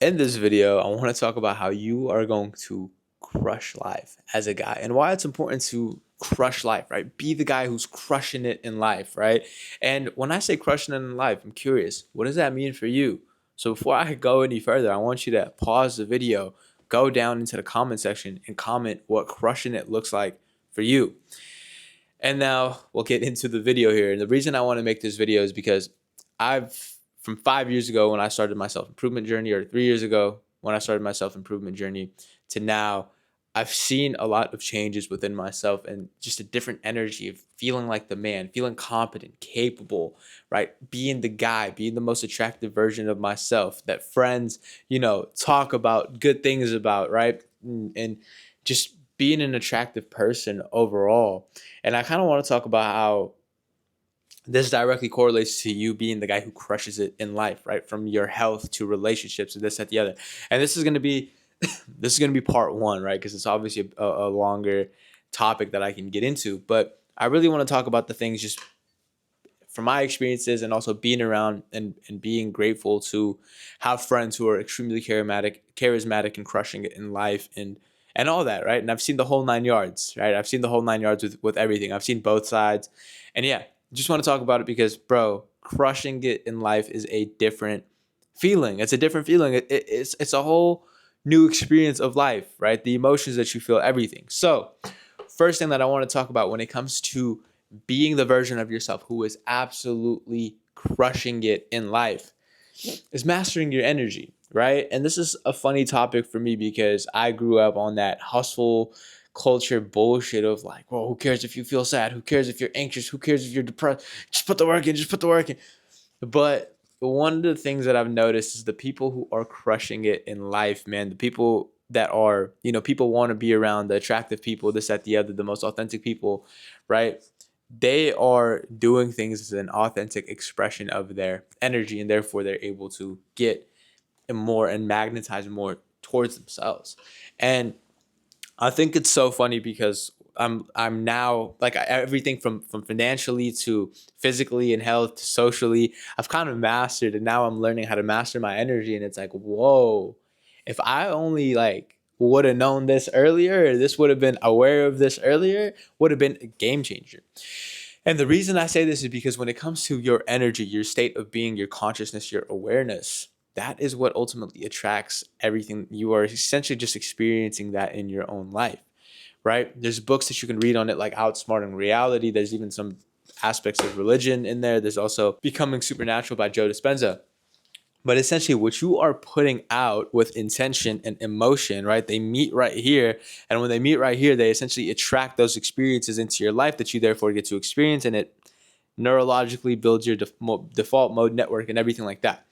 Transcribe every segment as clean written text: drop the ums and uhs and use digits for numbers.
In this video, I want to talk about how you are going to crush life as a guy and why it's important to crush life, right? Be the guy who's crushing it in life, right? And when I say crushing it in life, I'm curious, what does that mean for you? So before I go any further, I want you to pause the video, go down into the comment section and comment what crushing it looks like for you. And now we'll get into the video here. And the reason I want to make this video is because from 5 years ago when I started my self-improvement journey, or 3 years ago when I started my self-improvement journey, to now, I've seen a lot of changes within myself and just a different energy of feeling like the man, feeling competent, capable, right? Being the guy, being the most attractive version of myself that friends, talk about good things about, right? And just being an attractive person overall. And I kind of want to talk about how this directly correlates to you being the guy who crushes it in life, right? From your health to relationships and this, that, the other. And this is going to be part one, right? Because it's obviously a longer topic that I can get into. But I really want to talk about the things just from my experiences and also being around and being grateful to have friends who are extremely charismatic and crushing it in life and all that, right? And I've seen the whole nine yards, right? I've seen the whole nine yards with everything. I've seen both sides. And yeah, just want to talk about it because, bro, crushing it in life is a different feeling. It's a different feeling. It's a whole new experience of life, right? The emotions that you feel, everything. So first thing that I want to talk about when it comes to being the version of yourself who is absolutely crushing it in life is mastering your energy, right? And this is a funny topic for me because I grew up on that hustle culture bullshit of like, well, who cares if you feel sad? Who cares if you're anxious? Who cares if you're depressed? Just put the work in, just put the work in. But one of the things that I've noticed is the people who are crushing it in life, man, the people that are, people want to be around, the attractive people, this, that, the other, the most authentic people, right? They are doing things as an authentic expression of their energy, and therefore they're able to get more and magnetize more towards themselves. And I think it's so funny because I'm now like everything from financially to physically and health to socially, I've kind of mastered, and now I'm learning how to master my energy. And it's like, whoa, if I only like would have known this earlier, or this would have been aware of this earlier, would have been a game changer. And the reason I say this is because when it comes to your energy, your state of being, your consciousness, your awareness, that is what ultimately attracts everything. You are essentially just experiencing that in your own life, right? There's books that you can read on it, like Outsmarting Reality. There's even some aspects of religion in there. There's also Becoming Supernatural by Joe Dispenza. But essentially, what you are putting out with intention and emotion, right? They meet right here. And when they meet right here, they essentially attract those experiences into your life that you therefore get to experience. And it neurologically builds your default mode network and everything like that.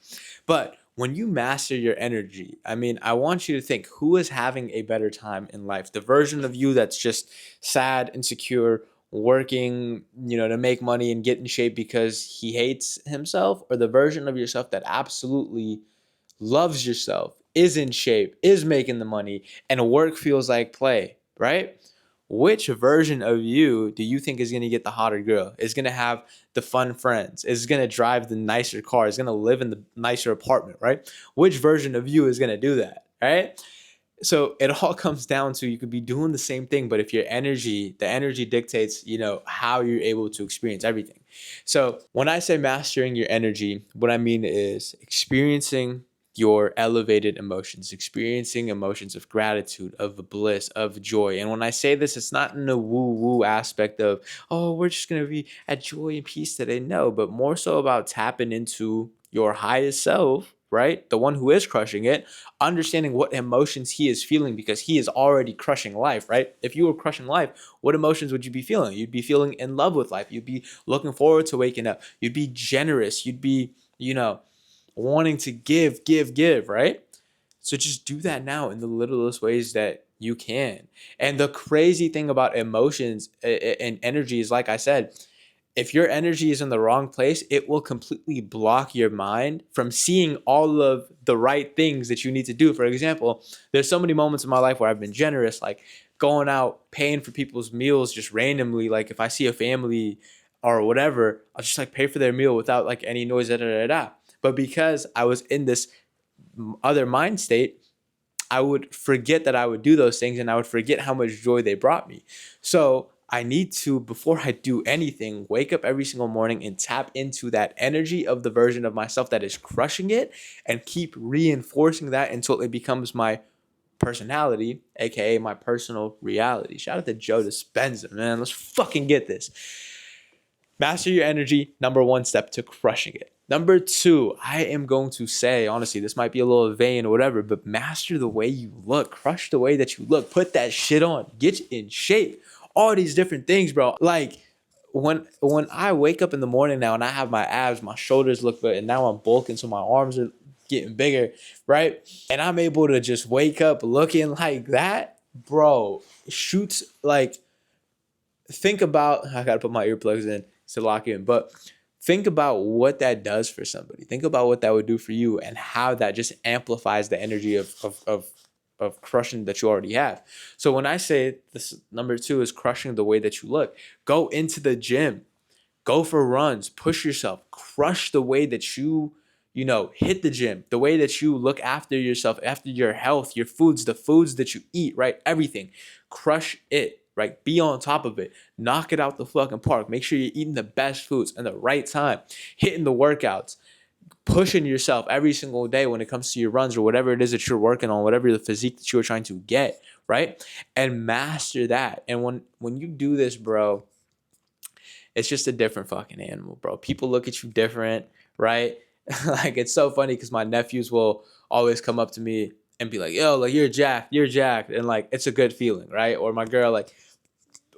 But when you master your energy, I mean, I want you to think, who is having a better time in life? The version of you that's just sad, insecure, working, to make money and get in shape because he hates himself, or the version of yourself that absolutely loves yourself, is in shape, is making the money, and work feels like play, right? Which version of you do you think is going to get the hotter girl? Is going to have the fun friends? Is going to drive the nicer car? Is going to live in the nicer apartment, right? Which version of you is going to do that, right? So it all comes down to, you could be doing the same thing, but if the energy dictates, how you're able to experience everything. So when I say mastering your energy, what I mean is experiencing your elevated emotions, experiencing emotions of gratitude, of bliss, of joy. And when I say this, it's not in a woo-woo aspect of, oh, we're just going to be at joy and peace today. No, but more so about tapping into your highest self, right? The one who is crushing it, understanding what emotions he is feeling because he is already crushing life, right? If you were crushing life, what emotions would you be feeling? You'd be feeling in love with life. You'd be looking forward to waking up. You'd be generous. You'd be, wanting to give, right? So just do that now in the littlest ways that you can. And the crazy thing about emotions and energy is, like I said, if your energy is in the wrong place, it will completely block your mind from seeing all of the right things that you need to do. For example, there's so many moments in my life where I've been generous, like going out, paying for people's meals just randomly. Like if I see a family or whatever, I'll just like pay for their meal without like any noise, da, da, da, da. But because I was in this other mind state, I would forget that I would do those things, and I would forget how much joy they brought me. So I need to, before I do anything, wake up every single morning and tap into that energy of the version of myself that is crushing it, and keep reinforcing that until it becomes my personality, aka my personal reality. Shout out to Joe Dispenza, man. Let's fucking get this. Master your energy, number one step to crushing it. Number two, I am going to say, honestly, this might be a little vain or whatever, but master the way you look. Crush the way that you look. Put that shit on. Get in shape. All these different things, bro. Like, when I wake up in the morning now and I have my abs, my shoulders look good, and now I'm bulking, so my arms are getting bigger, right? And I'm able to just wake up looking like that, bro. Shoots, like, think about, I gotta put my earplugs in to lock in, but think about what that does for somebody. Think about what that would do for you, and how that just amplifies the energy of crushing that you already have. So when I say this, number two is crushing the way that you look, go into the gym, go for runs, push yourself, crush the way that you hit the gym, the way that you look after yourself, after your health, your foods, the foods that you eat, right? Everything. Crush it, right? Be on top of it. Knock it out the fucking park. Make sure you're eating the best foods in the right time, hitting the workouts, pushing yourself every single day when it comes to your runs or whatever it is that you're working on, whatever the physique that you're trying to get, right? And master that. And when you do this, bro, it's just a different fucking animal, bro. People look at you different, right? Like, it's so funny because my nephews will always come up to me and be like, yo, like, you're jacked. And like, it's a good feeling, right? Or my girl, like,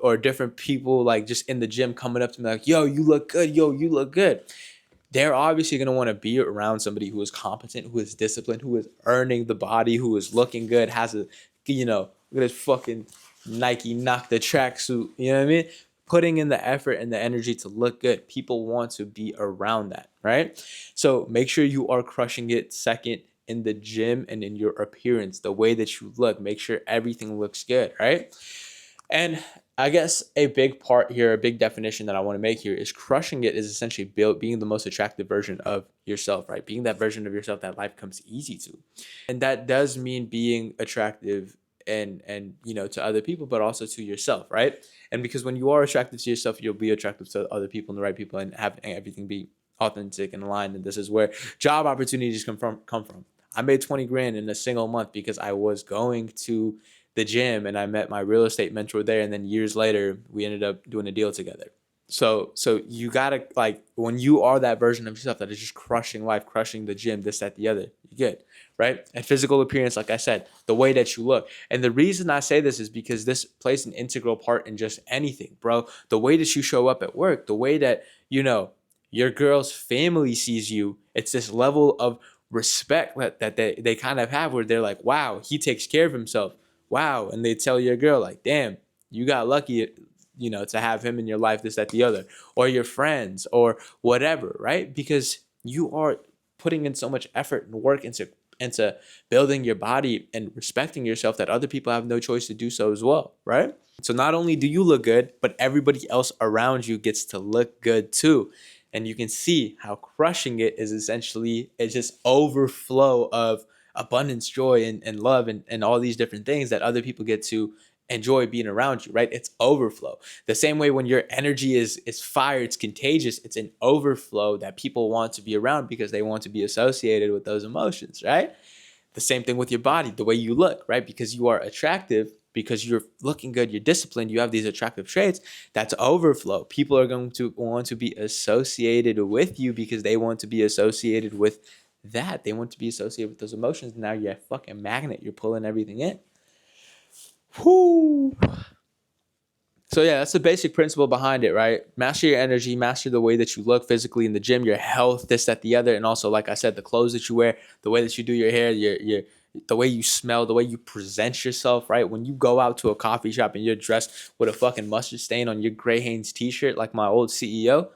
or different people, like, just in the gym coming up to me like, yo, you look good. Yo, you look good. They're obviously going to want to be around somebody who is competent, who is disciplined, who is earning the body, who is looking good, has a, look at this fucking Nike knock the tracksuit, you know what I mean? Putting in the effort and the energy to look good. People want to be around that, right? So make sure you are crushing it. Second, in the gym and in your appearance, the way that you look, make sure everything looks good, right? And I guess a big part here, a big definition that I want to make here is crushing it is essentially being the most attractive version of yourself, right? Being that version of yourself that life comes easy to. And that does mean being attractive and to other people, but also to yourself, right? And because when you are attractive to yourself, you'll be attractive to other people and the right people, and have everything be authentic and aligned. And this is where job opportunities come from. I made 20 grand in a single month because I was going to the gym and I met my real estate mentor there, and then years later we ended up doing a deal together. So you gotta, like, when you are that version of yourself that is just crushing life, crushing the gym, this, that, the other, you're good, right? And physical appearance, like I said, the way that you look. And the reason I say this is because this plays an integral part in just anything, bro. The way that you show up at work, the way that, your girl's family sees you, it's this level of respect that they kind of have, where they're like, wow, he takes care of himself. Wow. And they tell your girl, like, damn, you got lucky, to have him in your life, this, that, the other, or your friends, or whatever, right? Because you are putting in so much effort and work into building your body and respecting yourself, that other people have no choice to do so as well, right? So not only do you look good, but everybody else around you gets to look good too. And you can see how crushing it is essentially, it's just overflow of abundance, joy, and love, and all these different things that other people get to enjoy being around you, right? It's overflow. The same way when your energy is fire, it's contagious, it's an overflow that people want to be around because they want to be associated with those emotions, right? The same thing with your body, the way you look, right? Because you are attractive, because you're looking good, you're disciplined, you have these attractive traits, that's overflow. People are going to want to be associated with you because they want to be associated with that. They want to be associated with those emotions. Now you're a fucking magnet. You're pulling everything in. Whoo! So yeah, that's the basic principle behind it, right? Master your energy, master the way that you look physically in the gym, your health, this, that, the other, and also, like I said, the clothes that you wear, the way that you do your hair, your the way you smell, the way you present yourself, right? When you go out to a coffee shop and you're dressed with a fucking mustard stain on your Gray Hanes t-shirt, like my old CEO,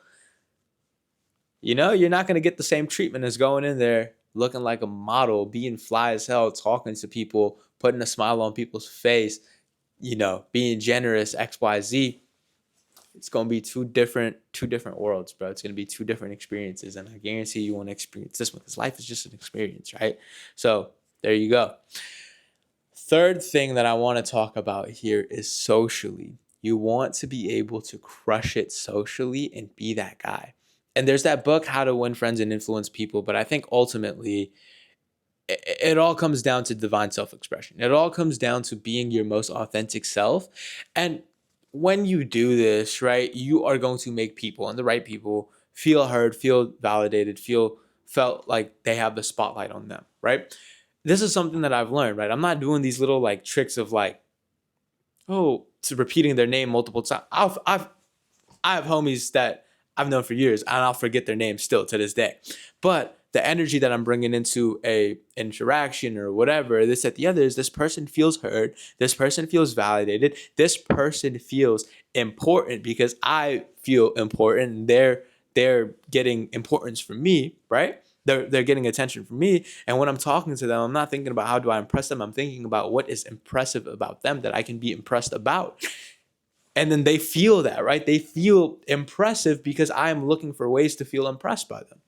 you're not gonna get the same treatment as going in there looking like a model, being fly as hell, talking to people, putting a smile on people's face, being generous, XYZ. it's gonna be two different worlds, bro. It's gonna be two different experiences, and I guarantee you want to experience this one because life is just an experience, right? So there you go. Third thing that I want to talk about here is socially. You want to be able to crush it socially and be that guy. And there's that book, How to Win Friends and Influence People, but I think ultimately it all comes down to divine self-expression. It all comes down to being your most authentic self. And when you do this, right, you are going to make people, and the right people, feel heard, feel validated, felt like they have the spotlight on them, right? This is something that I've learned, right? I'm not doing these little like tricks of like, oh, to repeating their name multiple times. I have homies that I've known for years, and I'll forget their names still to this day. But the energy that I'm bringing into a interaction or whatever, this at the other, is this person feels heard, this person feels validated, this person feels important because I feel important. And they're getting importance from me, right? They're getting attention from me. And when I'm talking to them, I'm not thinking about how do I impress them. I'm thinking about what is impressive about them that I can be impressed about. And then they feel that, right? They feel impressive because I'm looking for ways to feel impressed by them.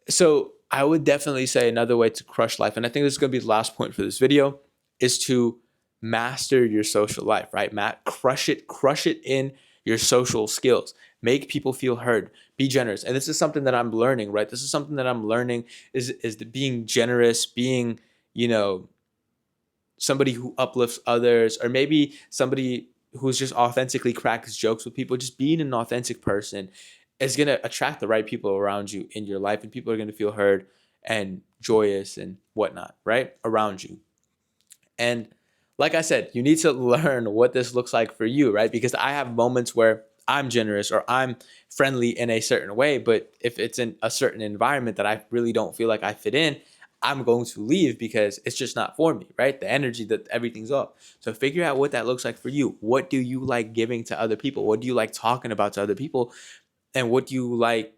So I would definitely say another way to crush life, and I think this is going to be the last point for this video, is to master your social life, right? Crush it in your social skills. Make people feel heard. Be generous. And this is something that I'm learning, right? This is something that I'm learning is the being generous, being, somebody who uplifts others, or maybe somebody who's just authentically cracks jokes with people. Just being an authentic person is going to attract the right people around you in your life, and people are going to feel heard and joyous and whatnot, right, around you. And like I said, you need to learn what this looks like for you, right? Because I have moments where I'm generous or I'm friendly in a certain way, but if it's in a certain environment that I really don't feel like I fit in, I'm going to leave because it's just not for me, right? The energy, that everything's off. So figure out what that looks like for you. What do you like giving to other people? What do you like talking about to other people? And what do you like,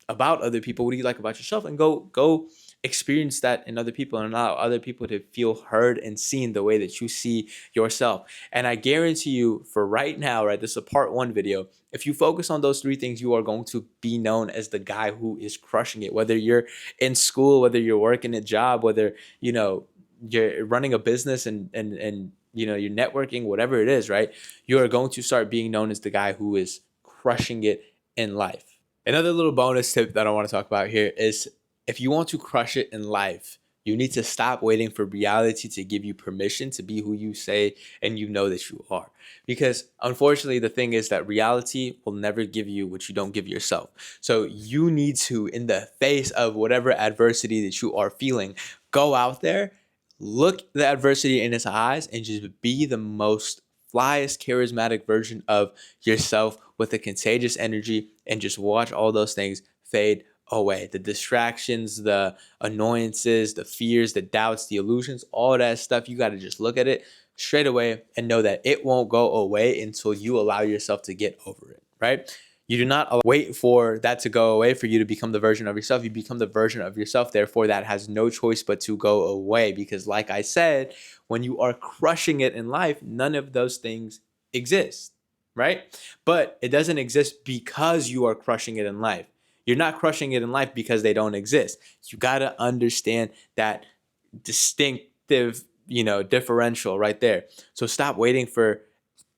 about other people? What do you like about yourself? And go experience that in other people and allow other people to feel heard and seen the way that you see yourself. And I guarantee you, for right now, right, this is a part 1 video. If you focus on those 3 things, you are going to be known as the guy who is crushing it. Whether you're in school, whether you're working a job, whether you're running a business and you're networking, whatever it is, right? You are going to start being known as the guy who is crushing it in life. Another little bonus tip that I want to talk about here is, if you want to crush it in life, you need to stop waiting for reality to give you permission to be who you say and you know that you are. Because unfortunately, the thing is that reality will never give you what you don't give yourself. So you need to, in the face of whatever adversity that you are feeling, go out there, look the adversity in its eyes, and just be the most flyest, charismatic version of yourself with a contagious energy, and just watch all those things fade away. The distractions, the annoyances, the fears, the doubts, the illusions, all that stuff, you got to just look at it straight away and know that it won't go away until you allow yourself to get over it, right? You do not wait for that to go away for you to become the version of yourself. You become the version of yourself. Therefore, that has no choice but to go away. Because like I said, when you are crushing it in life, none of those things exist, right? But it doesn't exist because you are crushing it in life. You're not crushing it in life because they don't exist. You got to understand that distinctive, differential right there. So stop waiting for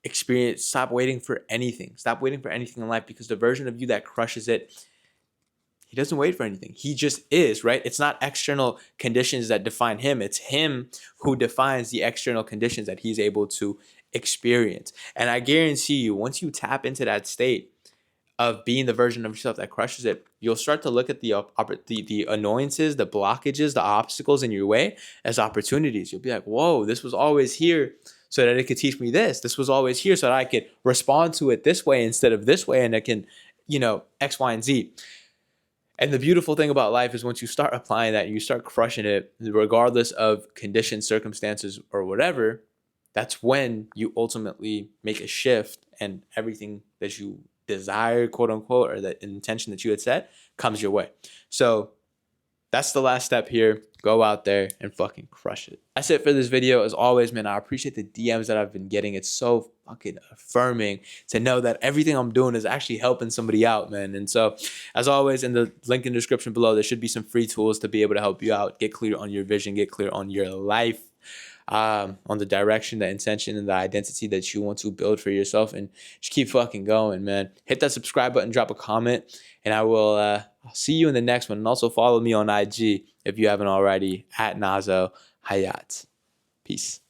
experience. Stop waiting for anything. Stop waiting for anything in life, because the version of you that crushes it, he doesn't wait for anything. He just is, right? It's not external conditions that define him. It's him who defines the external conditions that he's able to experience. And I guarantee you, once you tap into that state of being the version of yourself that crushes it, you'll start to look at the annoyances, the blockages, the obstacles in your way as opportunities. You'll be like, whoa, this was always here so that it could teach me this. This was always here so that I could respond to it this way instead of this way, and it can, X, Y, and Z. And the beautiful thing about life is once you start applying that, you start crushing it, regardless of conditions, circumstances, or whatever, that's when you ultimately make a shift, and everything that you desire, quote unquote, or the intention that you had set comes your way. So that's the last step here. Go out there and fucking crush it. That's it for this video. As always, man, I appreciate the DMs that I've been getting. It's so fucking affirming to know that everything I'm doing is actually helping somebody out, man. And so, as always, in the link in the description below, there should be some free tools to be able to help you out, get clear on your vision, get clear on your life, on the direction, the intention, and the identity that you want to build for yourself, and just keep fucking going, man. Hit that subscribe button, drop a comment, and I will I'll see you in the next one. And also follow me on IG if you haven't already, at Nazo Hayat. Peace.